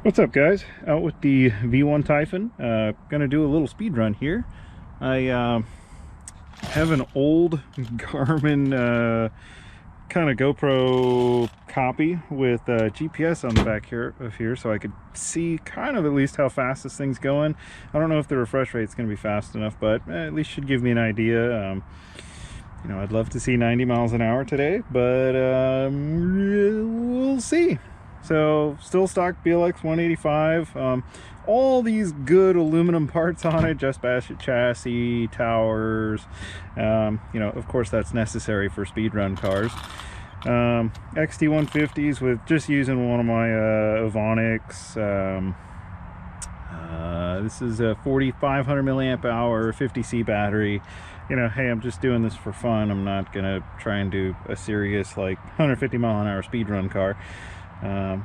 What's up, guys? Out with the V1 Typhon. Gonna do a little speed run here. I have an old Garmin kind of GoPro copy with GPS on the back here, so I could see kind of at least how fast this thing's going. I don't know if the refresh rate's gonna be fast enough, but at least should give me an idea. You know, I'd love to see 90 miles an hour today, but we'll see. So still stock BLX 185, all these good aluminum parts on it, just basket chassis, towers, you know, of course that's necessary for speedrun cars. XT150s with just using one of my Avonics. This is a 4500 milliamp hour 50C battery. You know, hey, I'm just doing this for fun. I'm not gonna try and do a serious like 150 mile an hour speedrun car.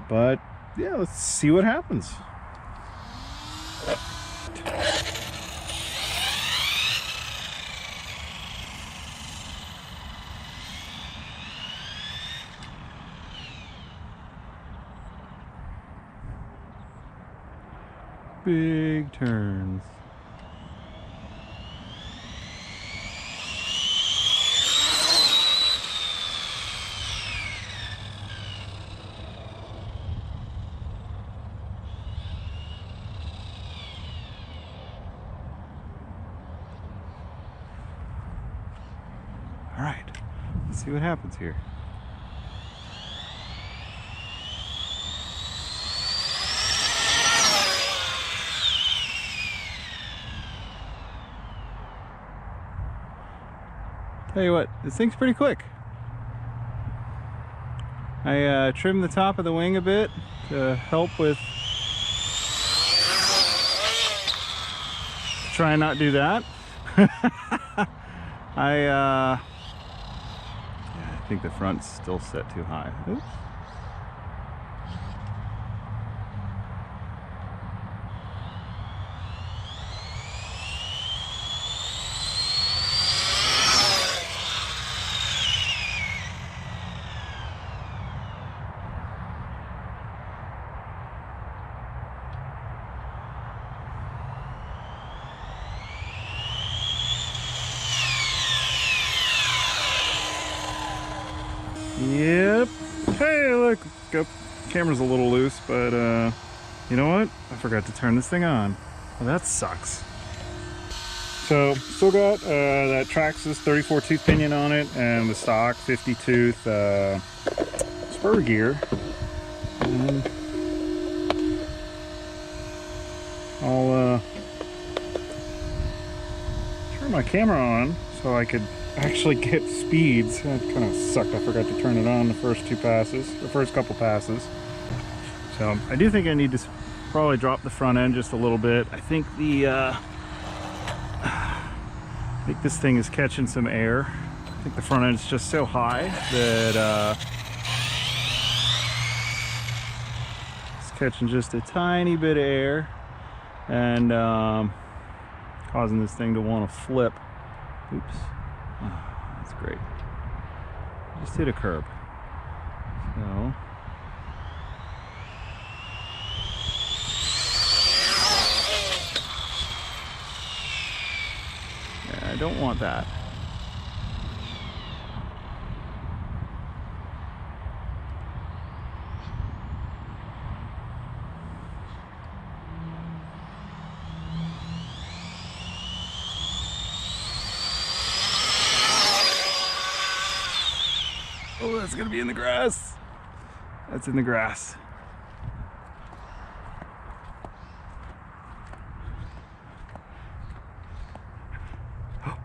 But yeah, let's see what happens. Big turns. All right, let's see what happens here. Tell you what, this thing's pretty quick. I trimmed the top of the wing a bit to help with try and not do that. I think the front's still set too high. Oops. Yep. Hey, look, camera's a little loose, but you know what? I forgot to turn this thing on. Well, that sucks. So, still got that Traxxas 34 tooth pinion on it, and the stock 50 tooth spur gear. And I'll turn my camera on so I could actually get speeds. That kind of sucked. I forgot to turn it on the first couple passes. So I do think I need to probably drop the front end just a little bit. I think this thing is catching some air. I think the front end is just so high that it's catching just a tiny bit of air and causing this thing to want to flip. Oops. Oh, that's great. Just hit a curb. So yeah, I don't want that. Oh, that's gonna be in the grass. That's in the grass.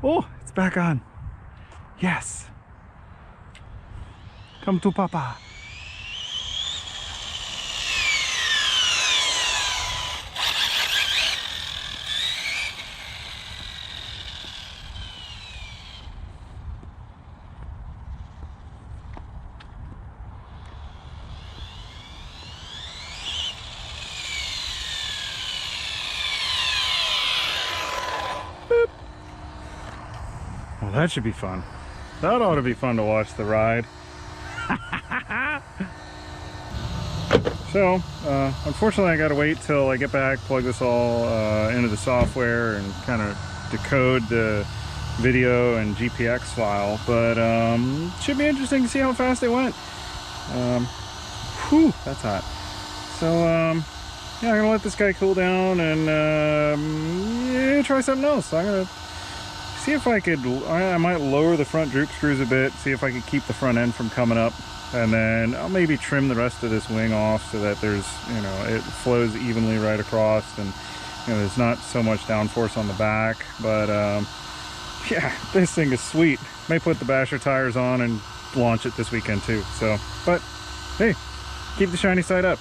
Oh, it's back on. Yes. Come to Papa. Well, that should be fun. That ought to be fun to watch the ride. So unfortunately I gotta wait till I get back, plug this all into the software and kind of decode the video and GPX file, but should be interesting to see how fast it went. Whew, that's hot. So yeah, I'm gonna let this guy cool down and yeah, try something else. I'm gonna see if I could, I might lower the front droop screws a bit, see if I could keep the front end from coming up, and then I'll maybe trim the rest of this wing off so that there's, you know, it flows evenly right across, and you know, there's not so much downforce on the back. But yeah, this thing is sweet. May put the basher tires on and launch it this weekend too. So, but hey, keep the shiny side up.